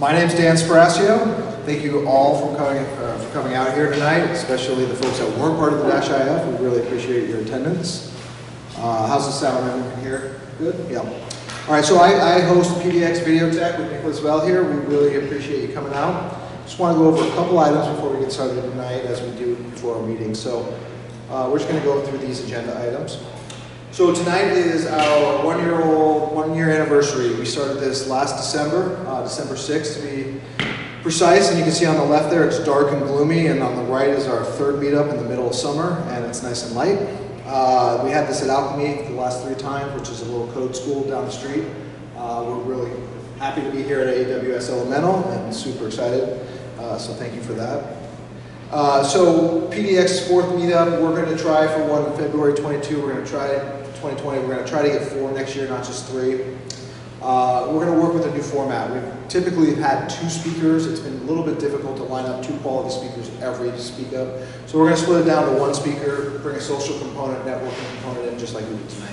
My name's Dan Sparaccio. Thank you all for coming out here tonight, especially the folks that weren't part of the Dash IF. We really appreciate your attendance. How's the sound in here? Good? Yeah. All right, so I host PDX Video Tech with Nicholas Bell here. We really appreciate you coming out. Just want to go over a couple items before we get started tonight, as we do before our meeting. So we're just going to go through these agenda items. So tonight is our one-year anniversary. We started this last December, December 6th to be precise, and you can see on the left there it's dark and gloomy, and on the right is our third meetup in the middle of summer, and it's nice and light. We had this at Alchemy the last 3 times, which is a little code school down the street. We're really happy to be here at AWS Elemental and super excited, so thank you for that. So PDX's 4th meetup, we're going to try for one in February 22. We're going to try 2020. We're going to try to get 4 next year, not just 3. We're going to work with a new format. We've typically had 2 speakers. It's been a little bit difficult to line up 2 quality speakers every speak up. So we're going to split it down to 1 speaker, bring a social component, networking component in, just like we did tonight.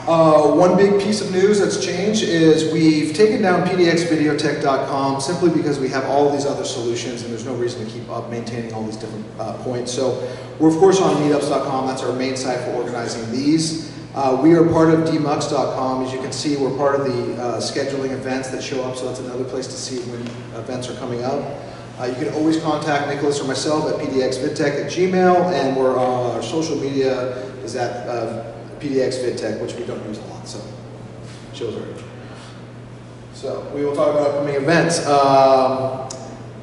One big piece of news that's changed is we've taken down pdxvideotech.com simply because we have all these other solutions and there's no reason to keep up maintaining all these different points. So we're of course on meetups.com. That's our main site for organizing these. We are part of dmux.com. As you can see, we're part of the scheduling events that show up, so that's another place to see when events are coming up. You can always contact Nicholas or myself at pdxvidtech@gmail, and our social media is at pdxvidtech, which we don't use a lot, so it shows our age. So we will talk about upcoming events.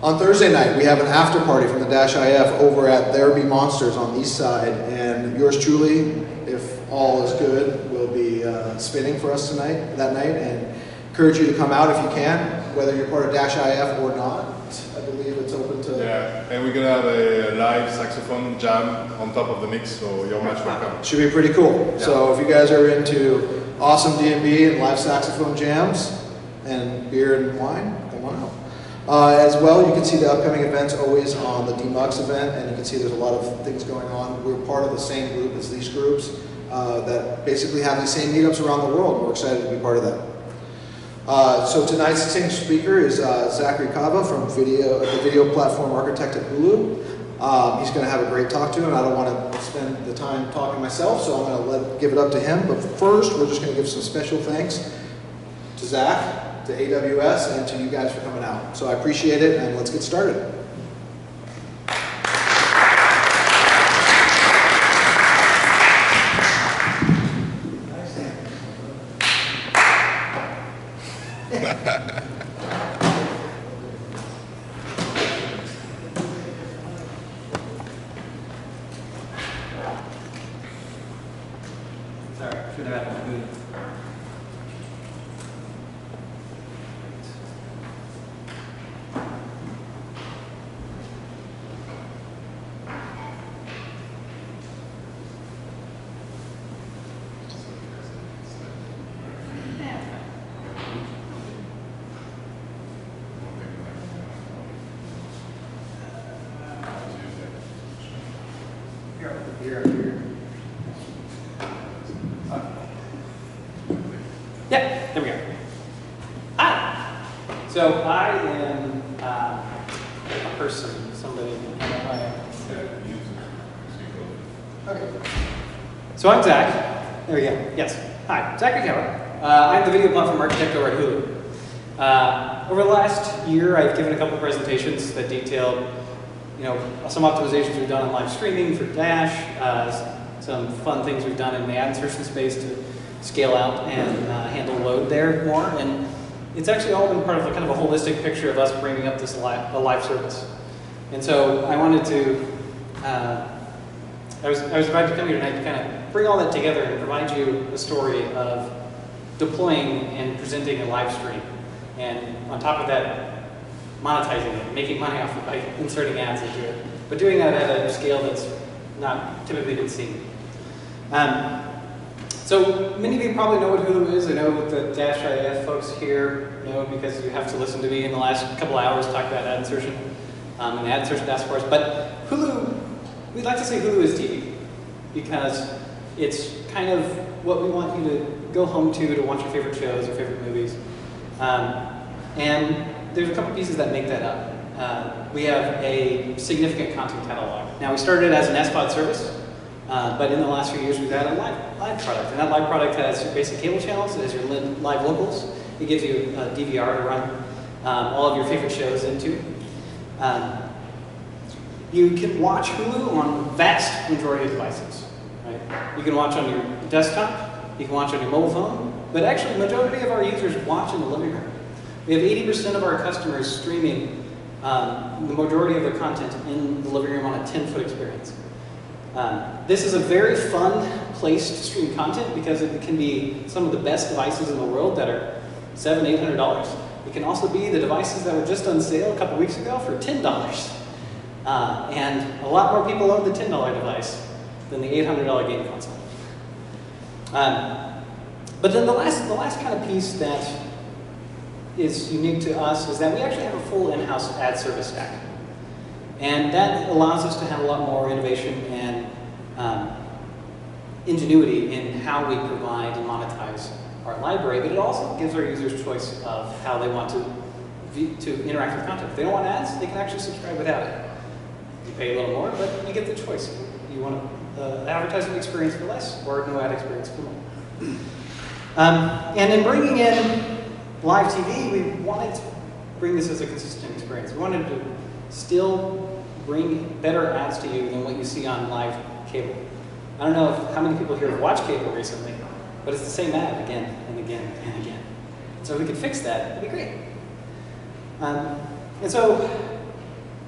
On Thursday night, we have an after party from the Dash IF over at There Be Monsters on the east side, and yours truly, if all is good, will be spinning for us that night, and encourage you to come out if you can, whether you're part of Dash IF or not. I believe it's open to... Yeah, and we're going to have a live saxophone jam on top of the mix, so you're much welcome. Should be pretty cool. Yeah. So if you guys are into awesome D&B and live saxophone jams and beer and wine, come on out. As well, you can see the upcoming events always on the DMUX event, and you can see there's a lot of things going on. We're part of the same group as these groups that basically have these same meetups around the world. We're excited to be part of that. So tonight's distinguished speaker is Zachary Cava from the video platform architect at Hulu. He's going to have a great talk to him. I don't want to spend the time talking myself, so I'm going to give it up to him. But first, we're just going to give some special thanks to Zach, to AWS, and to you guys for coming out. So I appreciate it, and let's get started. Yeah, there we go. Hi. So I am a person, somebody. Okay. So I'm Zach. There we go. Yes. Hi, Zachary Cava. I'm the video platform architect over at Hulu. Over the last year, I've given a couple presentations that detailed, some optimizations we've done on live streaming for Dash, some fun things we've done in the ad insertion space to scale out and handle load there more. And it's actually all been part of kind of a holistic picture of us bringing up this a live service. And so I wanted to, I was invited to come here tonight to kind of bring all that together and provide you a story of deploying and presenting a live stream. And on top of that, monetizing it, making money off it by inserting ads into it. But doing that at a scale that's not typically been seen. So many of you probably know what Hulu is. I know the Dash IF folks here know because you have to listen to me in the last couple hours talk about ad insertion and ad insertion task force. But Hulu, we'd like to say Hulu is TV because it's kind of what we want you to go home to watch your favorite shows, your favorite movies. And there's a couple pieces that make that up. We have a significant content catalog. Now, we started as an SPOD service, but in the last few years, we've had a live product. And that live product has your basic cable channels, it has your live locals. It gives you a DVR to run all of your favorite shows into. You can watch Hulu on vast majority of devices. Right? You can watch on your desktop, you can watch on your mobile phone, but actually the majority of our users watch in the living room. We have 80% of our customers streaming the majority of their content in the living room on a 10-foot experience. This is a very fun place to stream content because it can be some of the best devices in the world that are $700, $800. It can also be the devices that were just on sale a couple weeks ago for $10. And a lot more people own the $10 device than the $800 game console. But then the last kind of piece that is unique to us is that we actually have a full in-house ad service stack. And that allows us to have a lot more innovation and ingenuity in how we provide and monetize our library, but it also gives our users choice of how they want to interact with content. If they don't want ads, they can actually subscribe without it. You pay a little more, but you get the choice. You want an advertising experience for less or no ad experience for more. And in bringing in live TV, we wanted to bring this as a consistent experience. We wanted to still bring better ads to you than what you see on live cable. I don't know how many people here have watched cable recently, but it's the same ad again and again and again. So if we could fix that, it'd be great. And so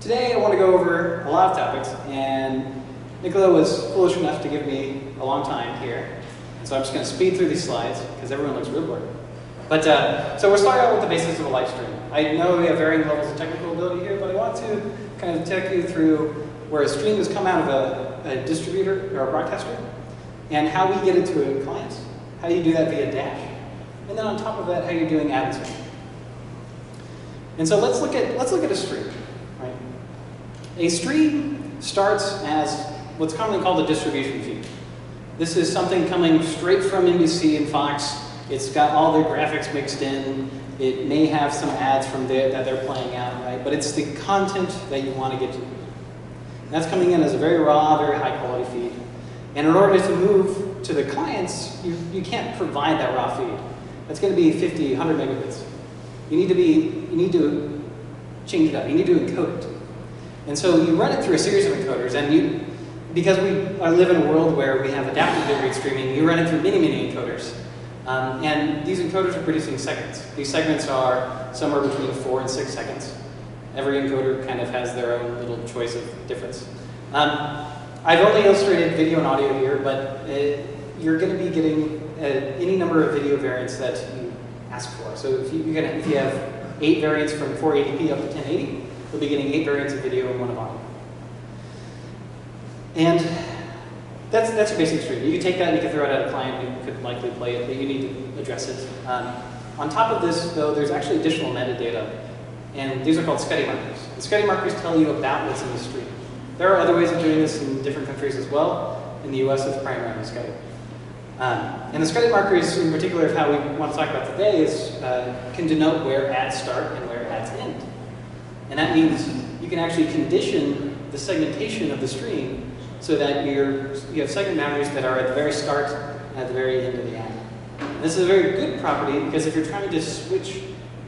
today I want to go over a lot of topics, and Nicola was foolish enough to give me a long time here. So I'm just going to speed through these slides because everyone looks real bored. But so we'll start out with the basics of a live stream. I know we have varying levels of technical ability here, but I want to kind of take you through where a stream has come out of a distributor or a broadcaster, and how we get it to a client, how you do that via Dash, and then on top of that, how you're doing ad insertion. And so let's look at a stream. Right? A stream starts as what's commonly called a distribution feed. This is something coming straight from NBC and Fox. It's got all their graphics mixed in. It may have some ads from there that they're playing out, right? But it's the content that you want to get to. That's coming in as a very raw, very high quality feed. And in order to move to the clients, you can't provide that raw feed. That's going to be 50, 100 megabits. You need to change it up. You need to encode it. And so you run it through a series of encoders, and because we live in a world where we have adaptive bitrate streaming, you run it through many, many encoders. And these encoders are producing segments. These segments are somewhere between 4 and 6 seconds. Every encoder kind of has their own little choice of difference. I've only illustrated video and audio here, but you're going to be getting any number of video variants that you ask for. So if you have 8 variants from 480p up to 1080, you'll be getting 8 variants of video and 1 of audio. And that's your basic stream. You can take that and you can throw it at a client who could likely play it, but you need to address it. On top of this, though, there's actually additional metadata, and these are called SGAI markers. The SGAI markers tell you about what's in the stream. There are other ways of doing this in different countries as well. In the US, it's primarily SGAI. And the SGAI markers, in particular, of how we want to talk about today, can denote where ads start and where ads end. And that means you can actually condition the segmentation of the stream so that you have segment boundaries that are at the very start and at the very end of the ad. And this is a very good property because if you're trying to switch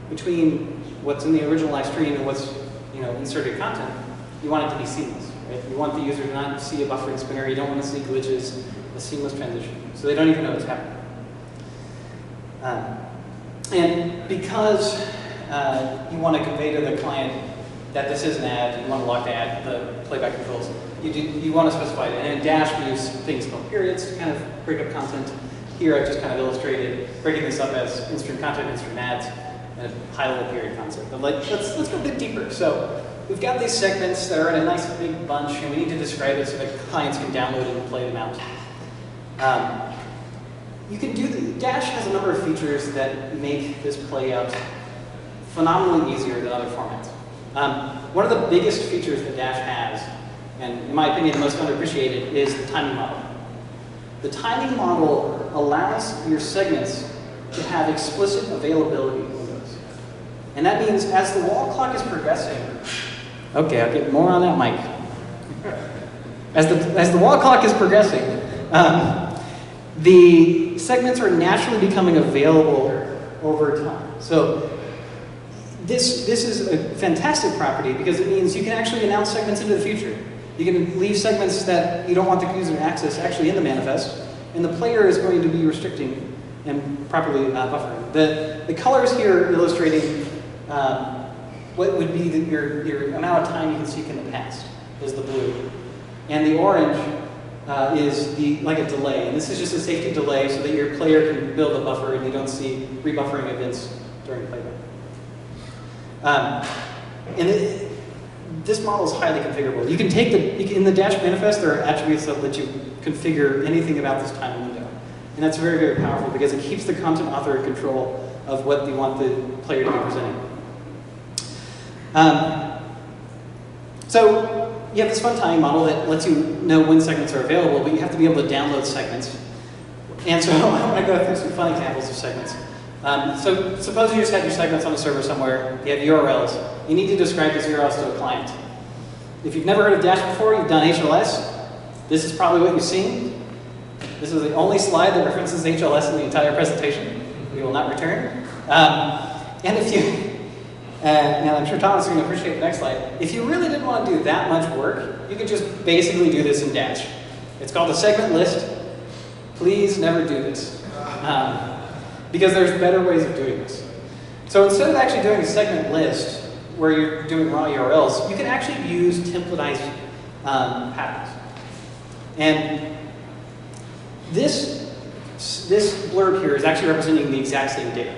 between what's in the original live stream and what's inserted content, you want it to be seamless. Right? You want the user to not see a buffering spinner. You don't want to see glitches, a seamless transition, so they don't even know what's happening. And because you want to convey to the client that this is an ad, you want to lock the playback controls, you want to specify it. And in Dash, we use things called periods to kind of break up content. Here, I've just kind of illustrated breaking this up as in-stream content, in-stream ads, and a high-level period concept. But let's go a bit deeper. So we've got these segments that are in a nice big bunch, and we need to describe it so that clients can download it and play them out. Dash has a number of features that make this play out phenomenally easier than other formats. One of the biggest features that Dash has, and in my opinion the most underappreciated, is the timing model. The timing model allows your segments to have explicit availability windows. And that means as the wall clock is progressing, okay, I'll get more on that mic. As the wall clock is progressing, the segments are naturally becoming available over time. So this is a fantastic property because it means you can actually announce segments into the future. You can leave segments that you don't want the user to access actually in the manifest, and the player is going to be restricting and properly buffering. The colors here are illustrating what would be your amount of time you can seek in the past is the blue. And the orange is like a delay. And this is just a safety delay so that your player can build a buffer and you don't see rebuffering events during playback. This model is highly configurable. You can take in the Dash manifest, there are attributes that let you configure anything about this time window. And that's very, very powerful because it keeps the content author in control of what you want the player to be presenting. So you have this fun timing model that lets you know when segments are available, but you have to be able to download segments. And so I want to go through some fun examples of segments. So suppose you just had your segments on a server somewhere, you have URLs. You need to describe these URLs to a client. If you've never heard of Dash before, you've done HLS, this is probably what you've seen. This is the only slide that references HLS in the entire presentation. We will not return. And if you, now I'm sure Thomas is going to appreciate the next slide. If you really didn't want to do that much work, you could just basically do this in Dash. It's called a segment list. Please never do this. Because there's better ways of doing this. So instead of actually doing a segment list, where you're doing raw URLs, you can actually use templatized patterns. And this blurb here is actually representing the exact same data.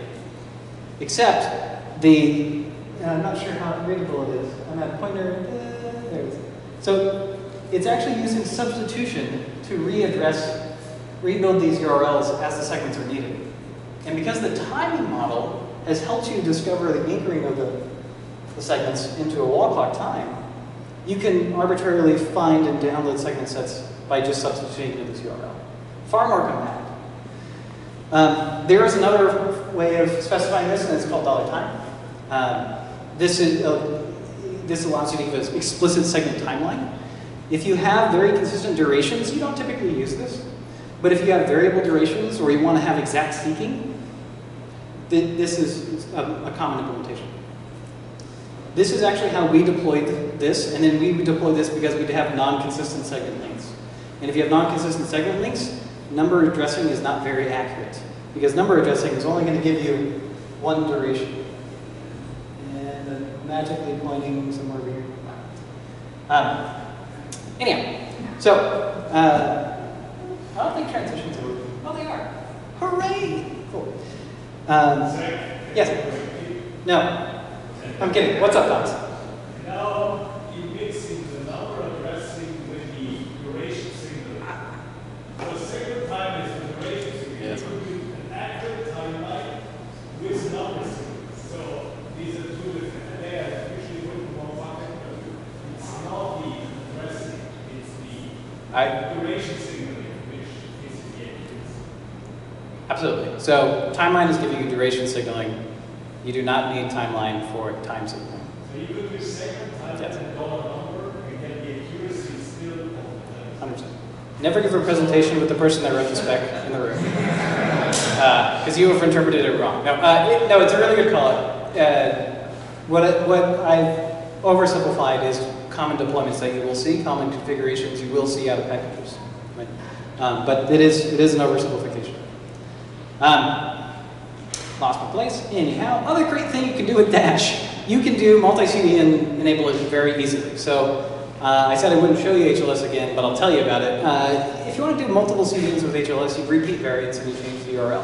Except I'm not sure how readable it is. I'm at pointer, there it is. So it's actually using substitution to rebuild these URLs as the segments are needed. And because the timing model has helped you discover the anchoring of the segments into a wall clock time, you can arbitrarily find and download segment sets by just substituting into this URL. Far more compact. There is another way of specifying this, and it's called $time. This allows you to give an explicit segment timeline. If you have very consistent durations, you don't typically use this. But if you have variable durations or you want to have exact seeking, this is a common implementation. This is actually how we deployed this, and then we deployed this because we have non-consistent segment lengths. And if you have non-consistent segment lengths, number addressing is not very accurate, because number addressing is only going to give you one duration. And magically pointing somewhere over here. Anyhow, so I don't think transitions are. Oh, they are. Hooray! Cool. Yes. No. I'm kidding. What's up, Thomas? Now you're mixing the number addressing with the duration signal. The second time is the duration signal. Yes. You could do an accurate timeline with number signals. So these are two different. And they are usually written one bucket, but it's not the addressing, it's the duration signal which is the accuracy. Absolutely. So timeline is giving you duration signaling. You do not need timeline for time signaling. So you could do second time Yes. and dollar number, and get the accuracy still 100%. Never give a presentation with the person that wrote the spec in the room. Because you have interpreted it wrong. No, it's a really good call. What I've oversimplified is common deployments that you will see, common configurations you will see out of packages. Right? But it is an oversimplification. Lost my place. Anyhow, other great thing you can do with Dash, you can do multi-CD and enable it very easily. So I said I wouldn't show you HLS again, but I'll tell you about it. If you want to do multiple CDs with HLS, you repeat variants and you change the URL.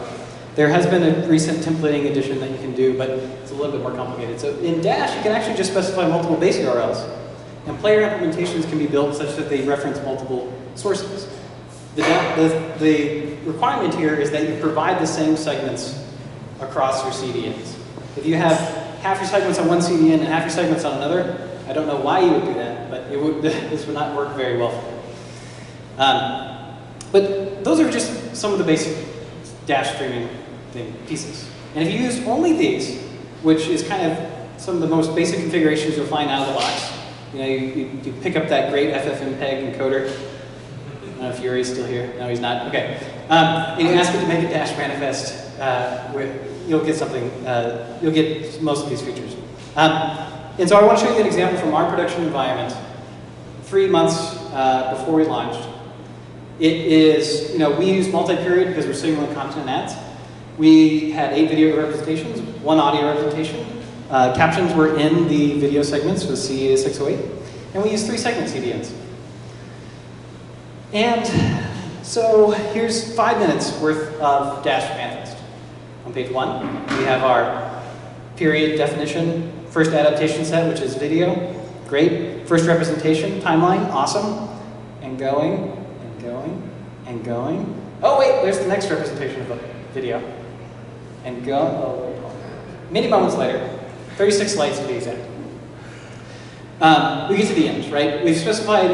There has been a recent templating addition that you can do, but it's a little bit more complicated. So in Dash, you can actually just specify multiple base URLs. And player implementations can be built such that they reference multiple sources. The requirement here is that you provide the same segments across your CDNs. If you have half your segments on one CDN and half your segments on another, I don't know why you would do that, but this would not work very well for you. But those are just some of the basic Dash streaming pieces. And if you use only these, which is kind of some of the most basic configurations you'll find out of the box. You know, you pick up that great FFmpeg encoder. I don't know if Yuri's still here. No, he's not. Okay. And you ask it to make a dash manifest. You'll get something. You'll get most of these features. And so I want to show you an example from our production environment 3 months before we launched. It is, you know, we use multi-period because we're signaling content and ads. We had 8 video representations, 1 audio representation. Captions were in the video segments with CA 608. And we used 3 segment CDNs. And so here's 5 minutes worth of dash manifest. On page 1, we have our period definition, first adaptation set, which is video. Great. First representation, timeline, awesome. And going, and going, and going. Oh wait, there's the next representation of the video. And go, oh wait, many moments later, 36 slides to be exact. We get to the end, right? We've specified,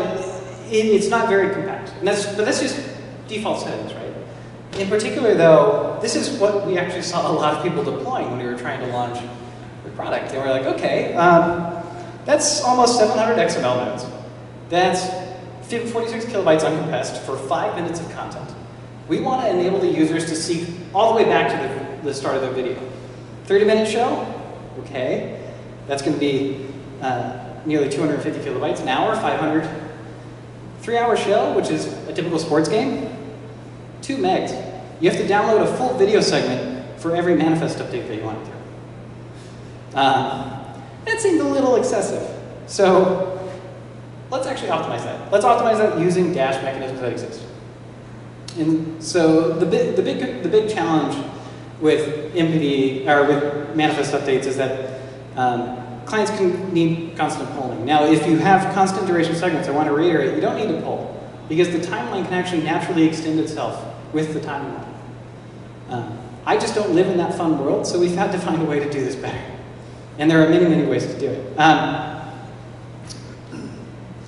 it's not very compact. And but that's just default settings, right? In particular though, this is what we actually saw a lot of people deploying when we were trying to launch the product. And we're like, okay, that's almost 700 XML nodes. That's 46 kilobytes uncompressed for 5 minutes of content. We want to enable the users to seek all the way back to the start of their video. 30-minute show, okay. That's going to be nearly 250 kilobytes. An hour, 500. 3-hour show, which is a typical sports game, 2 megs. You have to download a full video segment for every manifest update that you want to do. That seemed a little excessive. So let's actually optimize that. Let's optimize that using dash mechanisms that exist. And so the big challenge with MPD or with manifest updates is that clients need constant polling. Now, if you have constant duration segments, I want to reiterate, you don't need to poll because the timeline can actually naturally extend itself with the timeline. I just don't live in that fun world, so we've had to find a way to do this better. And there are many, many ways to do it.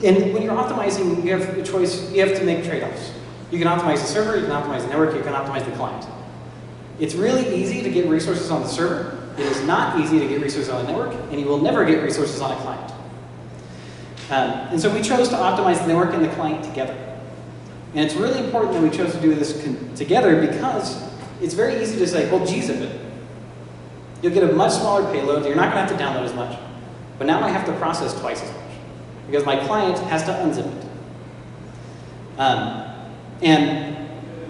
And when you're optimizing, you have a choice, you have to make trade-offs. You can optimize the server, you can optimize the network, you can optimize the client. It's really easy to get resources on the server. It is not easy to get resources on the network, and you will never get resources on a client. And so we chose to optimize the network and the client together. And it's really important that we chose to do this together because it's very easy to say, well, gzip it. You'll get a much smaller payload, you're not going to have to download as much. But now I have to process twice as much because my client has to unzip it. And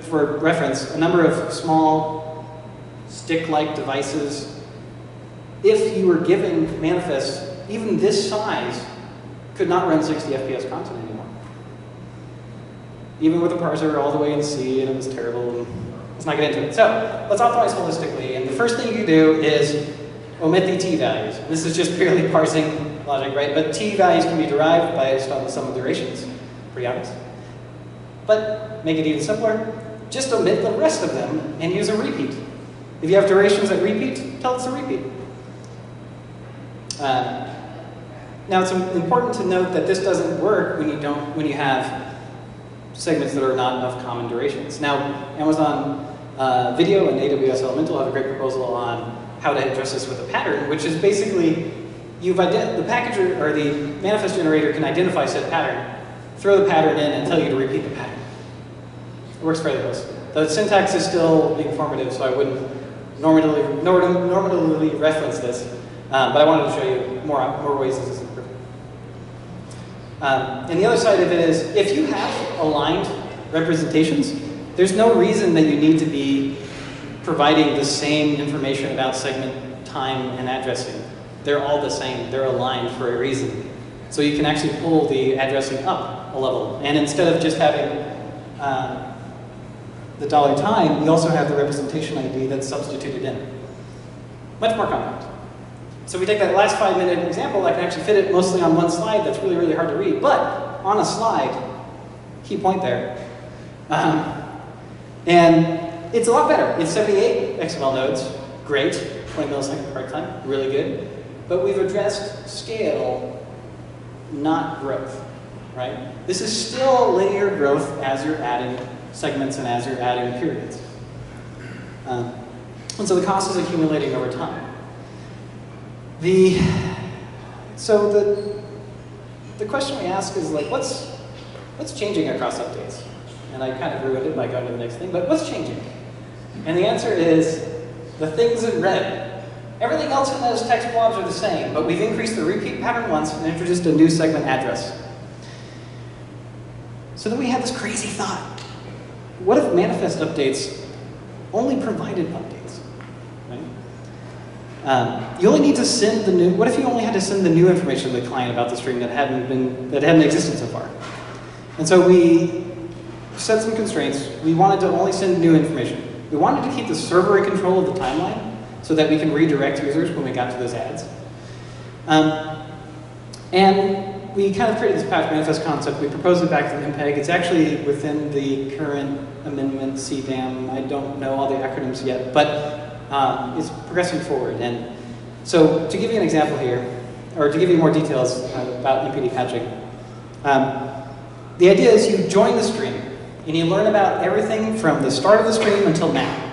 for reference, a number of small stick-like devices, if you were given manifests, even this size, could not run 60 FPS content anymore. Even with a parser all the way in C, and it was terrible. And let's not get into it. So let's optimize holistically. And the first thing you do is omit the T values. This is just purely parsing logic, right? But T values can be derived based on the sum of durations. Pretty obvious. But make it even simpler. Just omit the rest of them and use a repeat. If you have durations that repeat, tell it to repeat. Now it's important to note that this doesn't work when you have segments that are not of common durations. Now, Amazon Video and AWS Elemental have a great proposal on how to address this with a pattern, which is basically the package or the manifest generator can identify said pattern, throw the pattern in, and tell you to repeat the pattern. It works fairly close. The syntax is still being formative, so I wouldn't normally reference this, but I wanted to show you more ways this is improved. And the other side of it is, if you have aligned representations, there's no reason that you need to be providing the same information about segment, time, and addressing. They're all the same. They're aligned for a reason. So you can actually pull the addressing up a level. And instead of just having the $time, you also have the representation ID that's substituted in. Much more compact. So we take that last 5-minute example, I can actually fit it mostly on one slide that's really, really hard to read. But on a slide, key point there. And it's a lot better. It's 78 XML nodes, great. 20 millisecond part time, really good. But we've addressed scale, not growth, right? This is still linear growth as you're adding segments and as you're adding periods. And so the cost is accumulating over time. So the question we ask is like, what's changing across updates? And I kind of ruined it by going to the next thing, but what's changing? And the answer is the things in red. Everything else in those text blobs are the same, but we've increased the repeat pattern once and introduced a new segment address. So then we had this crazy thought. What if manifest updates only provided updates? Right? You only need to send the new, what if you only had to send the new information to the client about the stream that hadn't existed so far? And so we set some constraints. We wanted to only send new information. We wanted to keep the server in control of the timeline so that we can redirect users when we got to those ads. And we kind of created this patch manifest concept. We proposed it back to the MPEG. It's actually within the current amendment CDAM. I don't know all the acronyms yet, but it's progressing forward. And so to give you an example here, or to give you more details about MPD patching, the idea is you join the stream and you learn about everything from the start of the stream until now.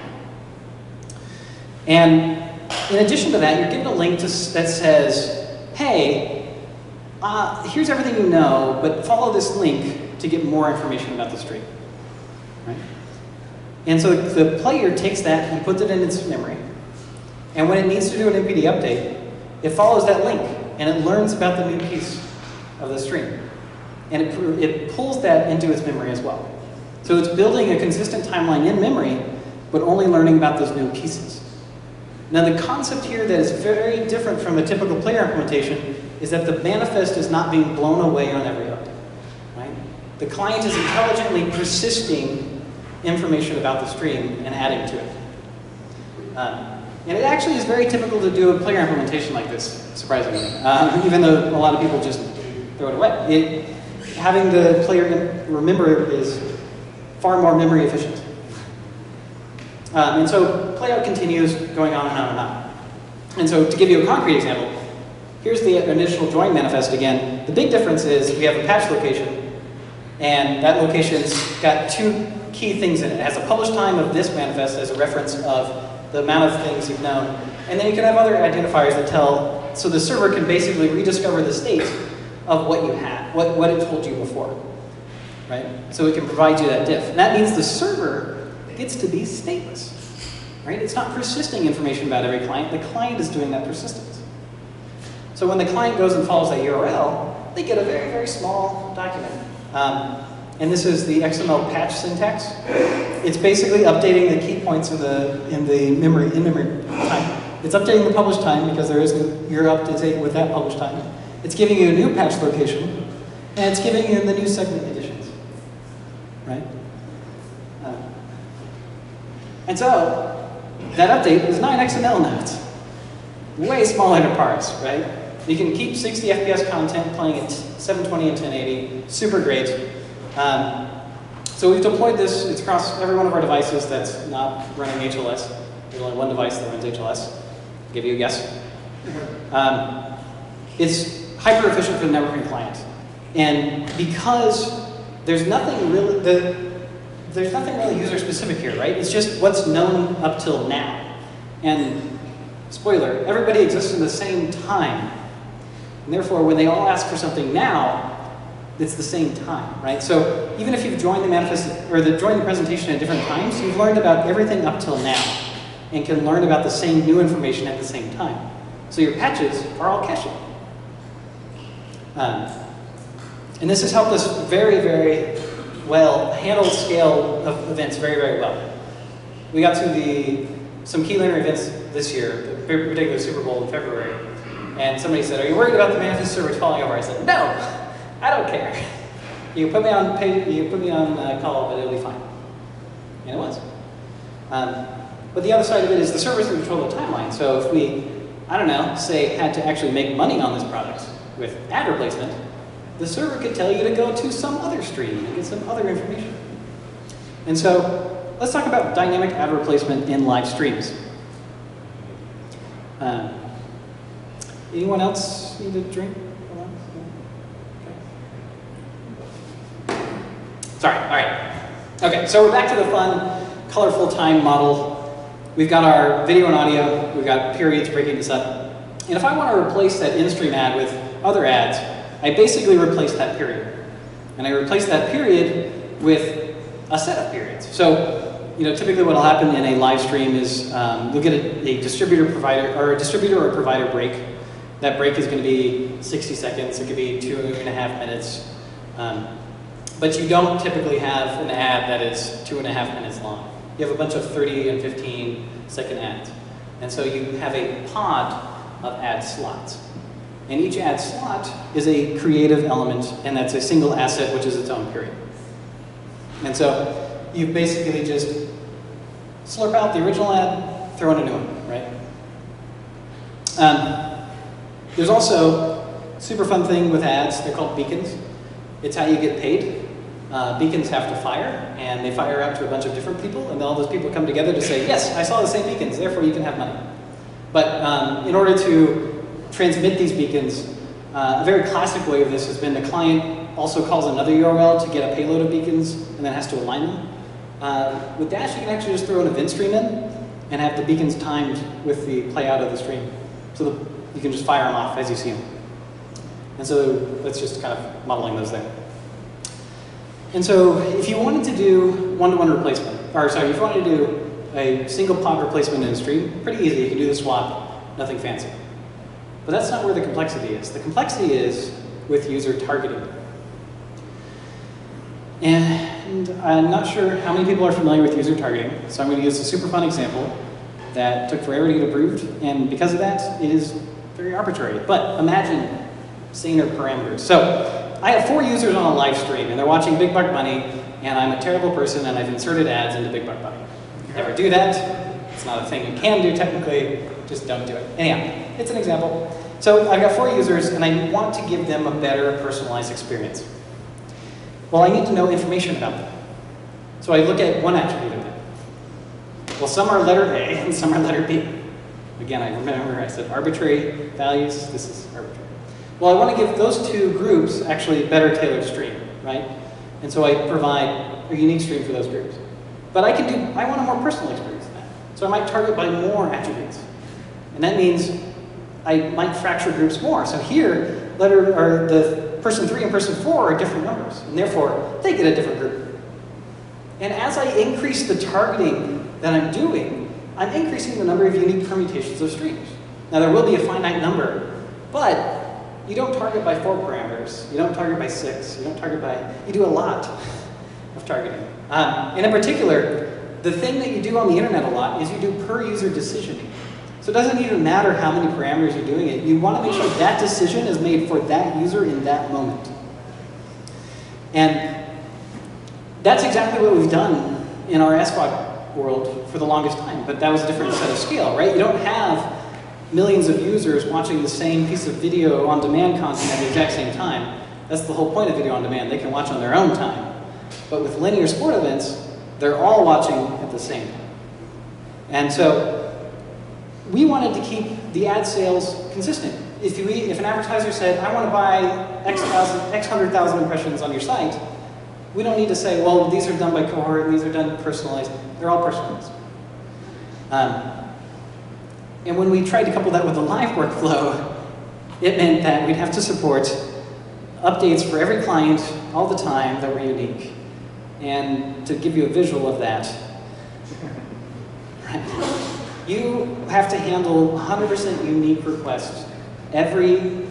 And in addition to that, you're given a link that says, hey, here's everything you know, but follow this link to get more information about the stream. Right? And so the player takes that and puts it in its memory. And when it needs to do an MPD update, it follows that link and it learns about the new piece of the stream. And it pulls that into its memory as well. So it's building a consistent timeline in memory, but only learning about those new pieces. Now the concept here that is very different from a typical player implementation is that the manifest is not being blown away on every update. Right? The client is intelligently persisting information about the stream and adding to it. And it actually is very typical to do a player implementation like this, surprisingly, even though a lot of people just throw it away. Having the player remember is far more memory efficient. And so playout continues going on and on and on. And so to give you a concrete example, here's the initial join manifest again. The big difference is we have a patch location, and that location's got two key things in it. It has a publish time of this manifest as a reference of the amount of things you've known. And then you can have other identifiers that tell, so the server can basically rediscover the state of what you had, what it told you before. Right? So it can provide you that diff. And that means the server gets to be stateless. Right? It's not persisting information about every client. The client is doing that persistence. So when the client goes and follows that URL, they get a very, very small document. And this is the XML patch syntax. It's basically updating the key points in memory time. It's updating the publish time because you're up to date with that publish time. It's giving you a new patch location, and it's giving you the new segment additions. Right? And so that update is 9 XML nodes. Way smaller to parse, right? You can keep 60 FPS content playing at 720 and 1080. Super great. So we've deployed this. It's across every one of our devices that's not running HLS. There's only one device that runs HLS. I'll give you a guess. It's hyper efficient for the networking client. And because there's nothing really user specific here, right? It's just what's known up till now. And spoiler, everybody exists in the same time. And therefore, when they all ask for something now, it's the same time, right? So even if you've joined the manifest or joined the presentation at different times, you've learned about everything up till now and can learn about the same new information at the same time. So your patches are all caching. And this has helped us very, very well handle scale of events very, very well. We got to some key learner events this year, particularly Super Bowl in February, and somebody said, "Are you worried about the manifest server falling over?" I said, "No, I don't care. You can put me on call, but it'll be fine." And it was. But the other side of it is the server's in control of the timeline. So if we, I don't know, say had to actually make money on this product with ad replacement, the server could tell you to go to some other stream and get some other information. And so let's talk about dynamic ad replacement in live streams. Anyone else need a drink? Okay. Sorry, all right. Okay, so we're back to the fun, colorful time model. We've got our video and audio. We've got periods breaking this up. And if I want to replace that in-stream ad with other ads, I basically replace that period. And I replace that period with a set of periods. So, typically what will happen in a live stream is you'll get a distributor or provider break. That break is going to be 60 seconds. It could be 2.5 minutes. But you don't typically have an ad that is 2.5 minutes long. You have a bunch of 30 and 15-second ads. And so you have a pod of ad slots. And each ad slot is a creative element, and that's a single asset, which is its own period. And so you basically just slurp out the original ad, throw in a new one, right? There's also a super fun thing with ads. They're called beacons. It's how you get paid. Beacons have to fire, and they fire out to a bunch of different people, and all those people come together to say, yes, I saw the same beacons, therefore you can have money. But in order to transmit these beacons, a very classic way of this has been the client also calls another URL to get a payload of beacons, and then has to align them. With Dash, you can actually just throw an event stream in, and have the beacons timed with the play out of the stream. So you can just fire them off as you see them. And so that's just kind of modeling those there. And so if you wanted to do one-to-one replacement, or sorry, if you wanted to do a single pod replacement in a stream, pretty easy. You can do the swap, nothing fancy. But that's not where the complexity is. The complexity is with user targeting. And I'm not sure how many people are familiar with user targeting, so I'm going to use a super fun example that took forever to get approved, and because of that, it is very arbitrary. But imagine saner parameters. So I have 4 users on a live stream, and they're watching Big Buck Bunny, and I'm a terrible person, and I've inserted ads into Big Buck Bunny. Never do that. It's not a thing you can do technically. Just don't do it. Anyhow, it's an example. So I've got 4 users, and I want to give them a better personalized experience. Well, I need to know information about them. So I look at one attribute of them. Well, some are letter A, and some are letter B. Again, I remember I said arbitrary values. This is arbitrary. Well, I want to give those 2 groups actually a better tailored stream, right? And so I provide a unique stream for those groups. But I want a more personal experience than that. So I might target by more attributes. And that means I might fracture groups more. So here, the person 3 and person 4 are different numbers, and therefore they get a different group. And as I increase the targeting that I'm doing, I'm increasing the number of unique permutations of streams. Now there will be a finite number, but you don't target by 4 parameters. You don't target by 6. You don't target by, you do a lot of targeting. And in particular, the thing that you do on the internet a lot is you do per user decisioning. So it doesn't even matter how many parameters you're doing it. You want to make sure that decision is made for that user in that moment. And that's exactly what we've done in our SGAI world for the longest time, but that was a different set of scale, right? You don't have millions of users watching the same piece of video on demand content at the exact same time. That's the whole point of video on demand. They can watch on their own time. But with linear sport events, they're all watching at the same time. And so we wanted to keep the ad sales consistent. If an advertiser said, I want to buy X 100,000 impressions on your site, we don't need to say, well, these are done by cohort, and these are done personalized. They're all personalized. And when we tried to couple that with a live workflow, it meant that we'd have to support updates for every client all the time that were unique. And to give you a visual of that, right, you have to handle 100% unique requests every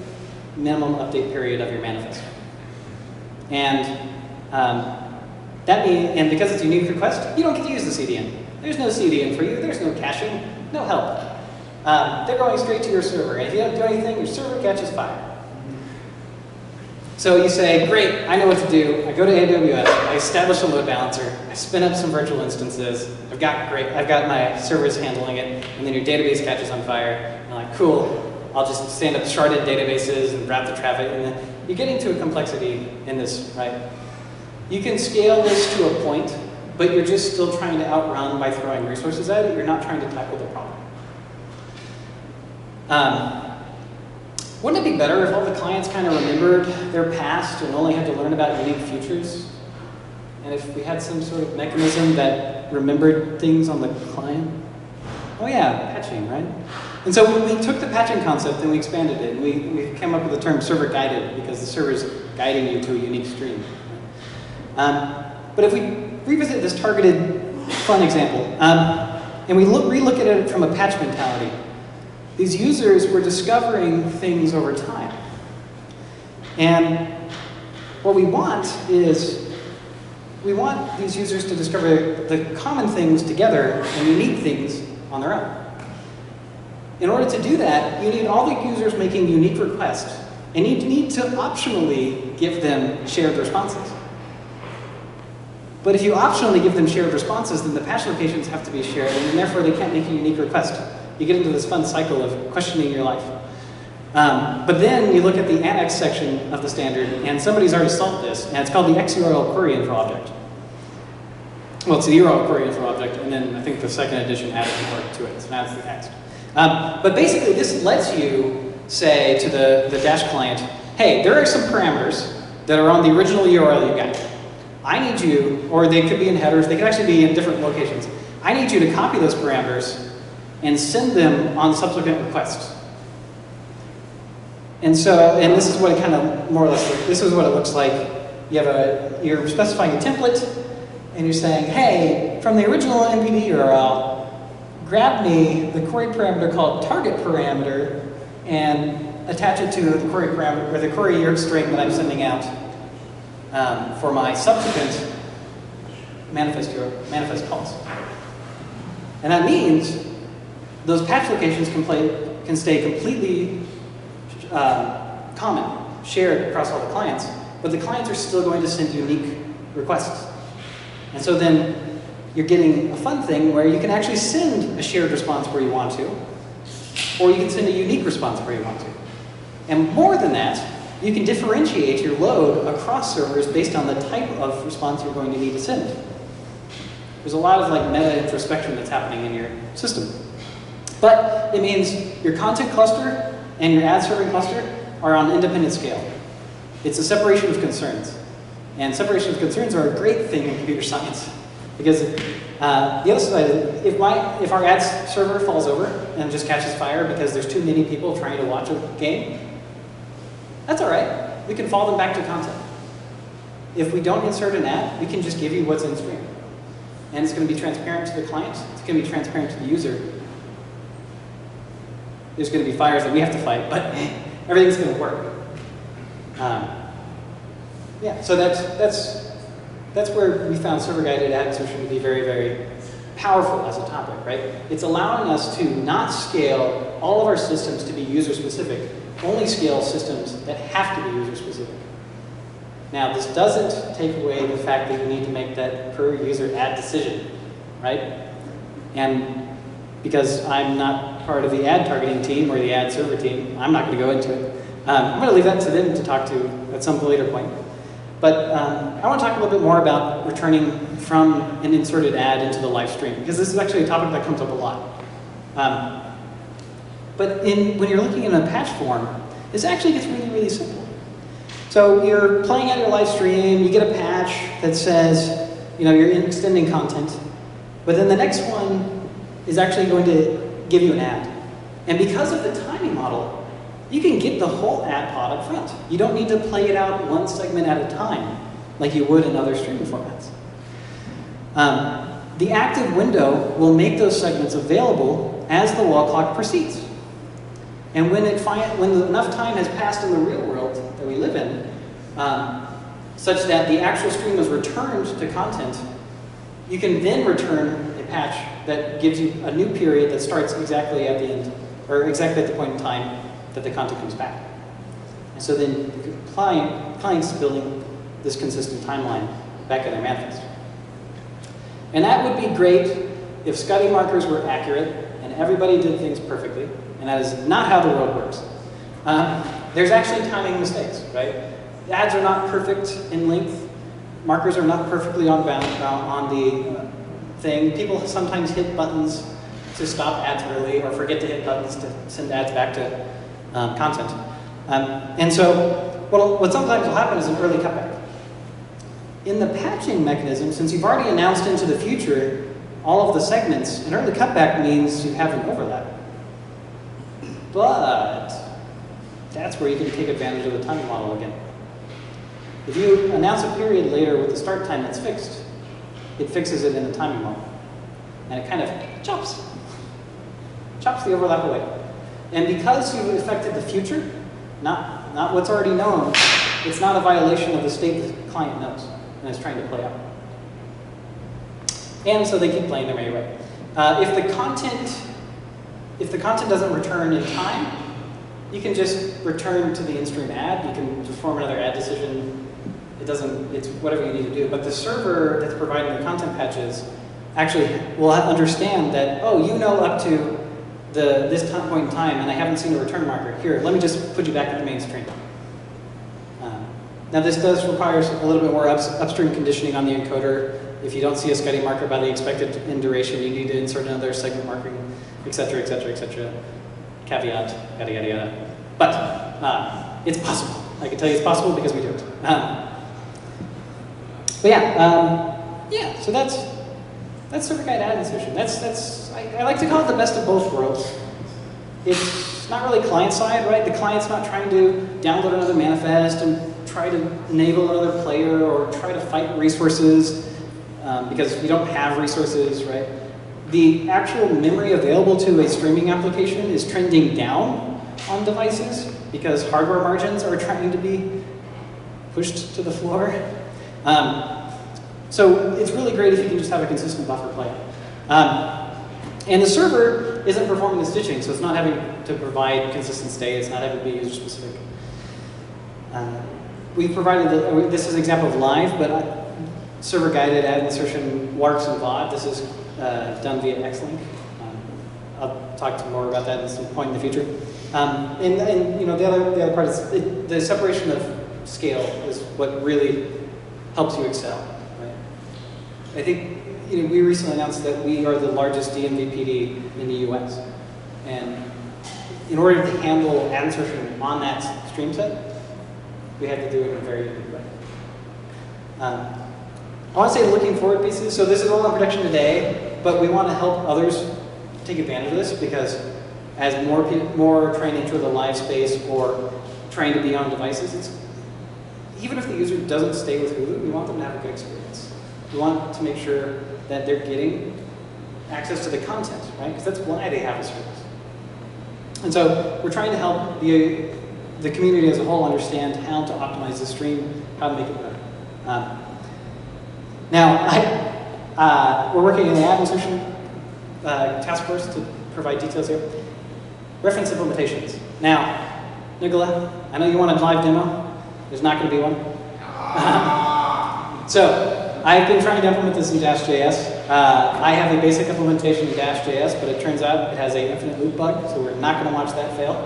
minimum update period of your manifest. And and because it's a unique request, you don't get to use the CDN. There's no CDN for you. There's no caching, no help. They're going straight to your server. And if you don't do anything, your server catches fire. So you say, great, I know what to do. I go to AWS, I establish a load balancer, I spin up some virtual instances. I've got my servers handling it, and then your database catches on fire. And you're like, cool, I'll just stand up sharded databases and route the traffic. And then you're getting to a complexity in this, right? You can scale this to a point, but you're just still trying to outrun by throwing resources at it. You're not trying to tackle the problem. Wouldn't it be better if all the clients kind of remembered their past and only had to learn about unique futures? And if we had some sort of mechanism that remembered things on the client? Oh yeah, patching, right? And so we took the patching concept and we expanded it. And we came up with the term server-guided because the server is guiding you to a unique stream. But if we revisit this targeted fun example, and we relook at it from a patch mentality, these users were discovering things over time. And what we want is, we want these users to discover the common things together and unique things on their own. In order to do that, you need all the users making unique requests, and you need to optionally give them shared responses. But if you optionally give them shared responses, then the patch locations have to be shared, and therefore they can't make a unique request. You get into this fun cycle of questioning your life. But then you look at the annex section of the standard, and somebody's already solved this, and it's called the XURL query info object. Well, it's the URL query info object, and then I think the second edition added more to it, so now it's the text. But basically, this lets you say to the Dash client, hey, there are some parameters that are on the original URL you got. I need you, or they could be in headers, they could actually be in different locations. I need you to copy those parameters and send them on subsequent requests. And so, and this is what it kind of more or less, this is what it looks like. You're specifying a template, and you're saying, hey, from the original NPD URL, grab me the query parameter called target parameter and attach it to the query parameter, or the query string that I'm sending out for my subsequent manifest calls. And that means those patch locations can stay completely common, shared across all the clients, but the clients are still going to send unique requests. And so then you're getting a fun thing where you can actually send a shared response where you want to, or you can send a unique response where you want to. And more than that, you can differentiate your load across servers based on the type of response you're going to need to send. There's a lot of like meta introspection that's happening in your system. But it means your content cluster and your ad serving cluster are on independent scale. It's a separation of concerns. And separation of concerns are a great thing in computer science. Because the other side, if our ads server falls over and just catches fire because there's too many people trying to watch a game, that's all right. We can fall them back to content. If we don't insert an ad, we can just give you what's in stream. And it's going to be transparent to the client. It's going to be transparent to the user. There's going to be fires that we have to fight, but everything's going to work. Yeah, so that's where we found server-guided ad insertion to be very, very powerful as a topic, right? It's allowing us to not scale all of our systems to be user-specific, only scale systems that have to be user-specific. Now, this doesn't take away the fact that you need to make that per-user ad decision, right? And because I'm not part of the ad targeting team or the ad server team, I'm not going to go into it. I'm going to leave that to them to talk to at some later point. But I want to talk a little bit more about returning from an inserted ad into the live stream, because this is actually a topic that comes up a lot. But when you're looking in a patch form, this actually gets really, really simple. So you're playing out your live stream, you get a patch that says, you're extending content, but then the next one is actually going to give you an ad. And because of the timing model, you can get the whole ad pod up front. You don't need to play it out one segment at a time, like you would in other streaming formats. The active window will make those segments available as the wall clock proceeds. And when enough time has passed in the real world that we live in, such that the actual stream is returned to content, you can then return a patch that gives you a new period that starts exactly at the end, or exactly at the point in time that the content comes back. And so then the client's building this consistent timeline back in their manifest. And that would be great if Scotty markers were accurate and everybody did things perfectly, and that is not how the world works. There's actually timing mistakes, right? The ads are not perfect in length. Markers are not perfectly on the thing. People sometimes hit buttons to stop ads early or forget to hit buttons to send ads back to content. And so what sometimes will happen is an early cutback. In the patching mechanism, since you've already announced into the future all of the segments, an early cutback means you have an overlap. But that's where you can take advantage of the timing model again. If you announce a period later with the start time that's fixed, it fixes it in the timing model. And it kind of chops the overlap away. And because you've affected the future, not what's already known, it's not a violation of the state the client knows and is trying to play out. And so they keep playing their merry way. If the content doesn't return in time, you can just return to the in-stream ad. You can perform another ad decision. It's whatever you need to do. But the server that's providing the content patches actually will understand that, oh, you know up to this point in time, and I haven't seen a return marker. Here, let me just put you back to the mainstream. Now this does require a little bit more upstream conditioning on the encoder. If you don't see a SGAI marker by the expected end duration, you need to insert another segment marking, et cetera, et cetera, et cetera. Caveat, yada, yada, yada. But it's possible. I can tell you it's possible because we do it. But yeah, so that's Server-Guided Ad Insertion. I like to call it the best of both worlds. It's not really client-side, right? The client's not trying to download another manifest and try to enable another player or try to fight resources because we don't have resources, right? The actual memory available to a streaming application is trending down on devices because hardware margins are trying to be pushed to the floor. So it's really great if you can just have a consistent buffer play. And the server isn't performing the stitching, so it's not having to provide consistent state, it's not having to be user specific. We provided, this is an example of live, but server-guided ad insertion works in VOD. This is done via Xlink. I'll talk more about that at some point in the future. And you know, the other part is the separation of scale is what really helps you excel. Right? I think we recently announced that we are the largest DMVPD in the US. And in order to handle ad insertion on that stream set, we had to do it in a very unique way. I want to say looking forward pieces. So this is all in production today, but we want to help others take advantage of this because as more trying to enter the live space or trying to be on devices, even if the user doesn't stay with Hulu, we want them to have a good experience. We want to make sure that they're getting access to the content, right? Because that's why they have a service. And so we're trying to help the community as a whole understand how to optimize the stream, how to make it better. Now, we're working in the ad insertion task force to provide details here. Reference implementations. Now, Nicola, I know you want a live demo. There's not going to be one. So, I've been trying to implement this in Dash.js. I have a basic implementation in Dash.js, but it turns out it has an infinite loop bug, so we're not going to watch that fail.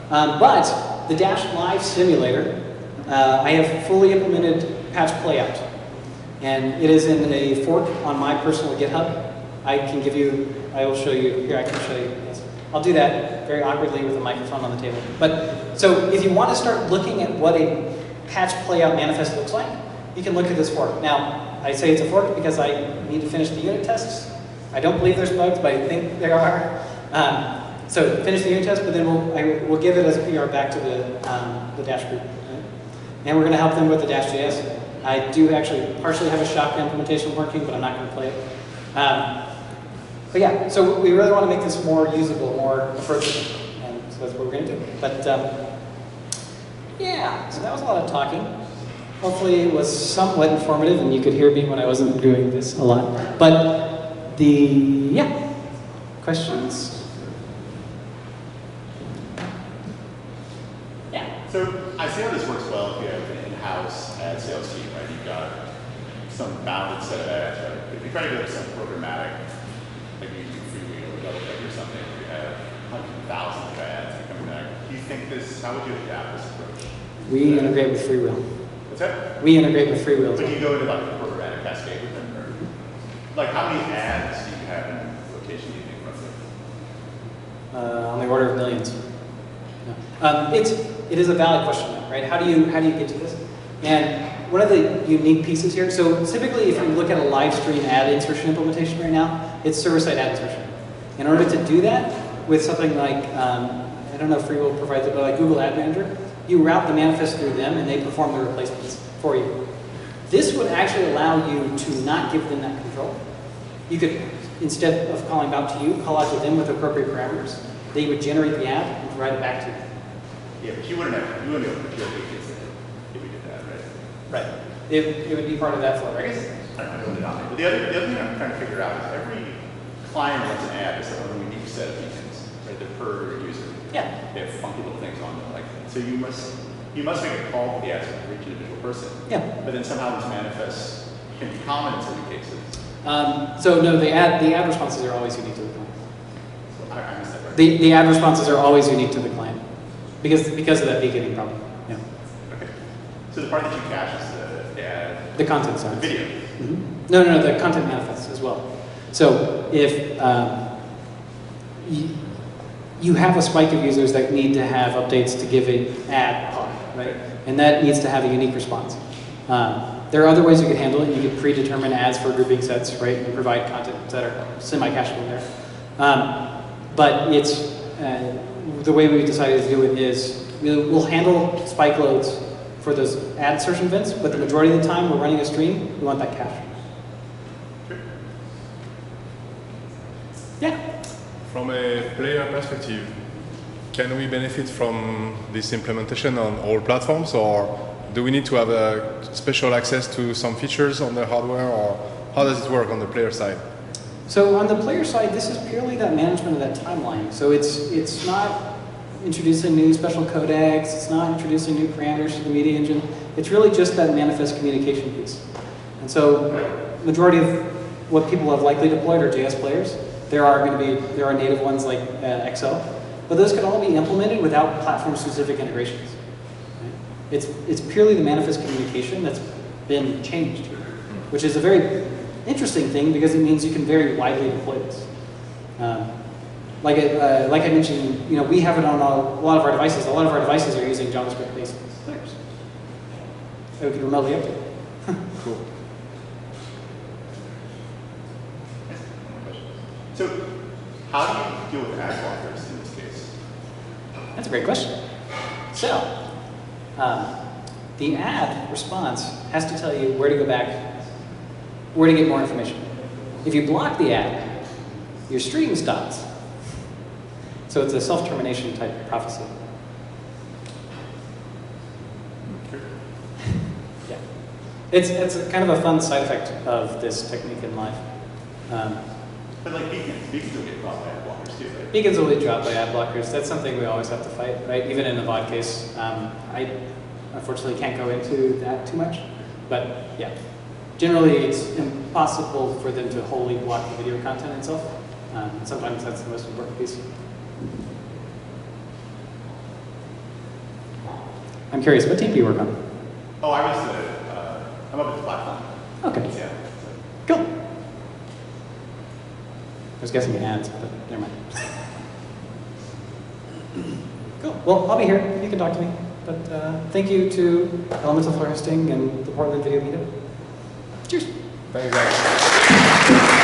But the Dash Live simulator, I have fully implemented patch playout. And it is in a fork on my personal GitHub. I will show you, here I can show you, yes. I'll do that very awkwardly with a microphone on the table. But, so if you want to start looking at what a patch playout manifest looks like, you can look at this fork. Now, I say it's a fork because I need to finish the unit tests. I don't believe there's bugs, but I think there are. So finish the unit test, but then we'll give it as a PR back to the Dash group. Right? And we're going to help them with the Dash.js. I do actually partially have a shotgun implementation working, but I'm not going to play it. But yeah, so we really want to make this more usable, more approachable, and so that's what we're going to do. But yeah, so that was a lot of talking. Hopefully it was somewhat informative, and you could hear me when I wasn't doing this a lot. But yeah, questions? Yeah. So I see how this works well if you have an in-house ad sales team, right? You've got some bounded set of ads, right? If you try to get some programmatic, like you do freewheel or double click or something, where you have hundreds of thousands of ads that come back. Do you think this, how would you adapt this approach? We integrate with freewheel. What's that? We integrate with freewheel. But do you go into like the programmatic cascade with them? Or, like how many ads do you have in location, do you think, roughly? On the order of millions. No. It is a valid question, right? How do you get to this? And one of the unique pieces here, so typically if you look at a live stream ad insertion implementation right now, it's server-side ad insertion. In order to do that with something like, don't know if FreeWheel provides it, but like Google Ad Manager, you route the manifest through them and they perform the replacements for you. This would actually allow you to not give them that control. You could, instead of calling out to you, call out to them with appropriate parameters. They would generate the ad and provide it back to you. Yeah, but you wouldn't be able to procure tickets if we did that, right? Right. It would be part of that flow, I guess. I don't know. But the other thing I'm trying to figure out is every client runs an ad is a unique set of beacons, right? They're per user. Yeah. They have funky little things on them like that. So you must make a call to the ads for each individual person. Yeah. But then somehow these manifests can be common in certain cases. So no, the ad responses are always unique to the client. So I missed that part. The ad responses are always unique to the client because of that beaconing problem. Yeah. Okay. So the part that you cache is the ad. The content side. The video. Mm-hmm. No, the content manifests as well. So if you have a spike of users that need to have updates to give an ad pod, right? And that needs to have a unique response. There are other ways you could handle it. You could predetermine ads for grouping sets, right? And provide content that are semi-cacheable there. But it's the way we decided to do it is we'll handle spike loads for those ad insertion events, but the majority of the time we're running a stream, we want that cache. Yeah. From a player perspective, can we benefit from this implementation on all platforms, or do we need to have a special access to some features on the hardware, or how does it work on the player side? So on the player side, this is purely that management of that timeline. So it's not introducing new special codecs, it's not introducing new parameters to the media engine. It's really just that manifest communication piece. And so majority of what people have likely deployed are JS players. There are native ones like XO, but those can all be implemented without platform-specific integrations. Right? It's purely the manifest communication that's been changed, which is a very interesting thing because it means you can very widely deploy this. Like I mentioned, we have it on a lot of our devices. A lot of our devices are using JavaScript-based players that we can remotely update. Cool. So how do you deal with ad blockers in this case? That's a great question. So the ad response has to tell you where to go back, where to get more information. If you block the ad, your stream stops. So it's a self-termination type prophecy. Yeah. It's kind of a fun side effect of this technique in life. But like beacons will get dropped by ad blockers too, right? Beacons will be dropped by ad blockers. That's something we always have to fight, right? Even in a VOD case. I unfortunately can't go into that too much. But yeah, generally it's impossible for them to wholly block the video content itself. Sometimes that's the most important piece. I'm curious, what team do you work on? Oh, I'm up at the platform. Okay, Yeah. cool. I was guessing ads, but never mind. Cool. Well, I'll be here. You can talk to me. But thank you to Elemental for hosting and the Portland Video Meetup. Cheers. Thanks, Zach.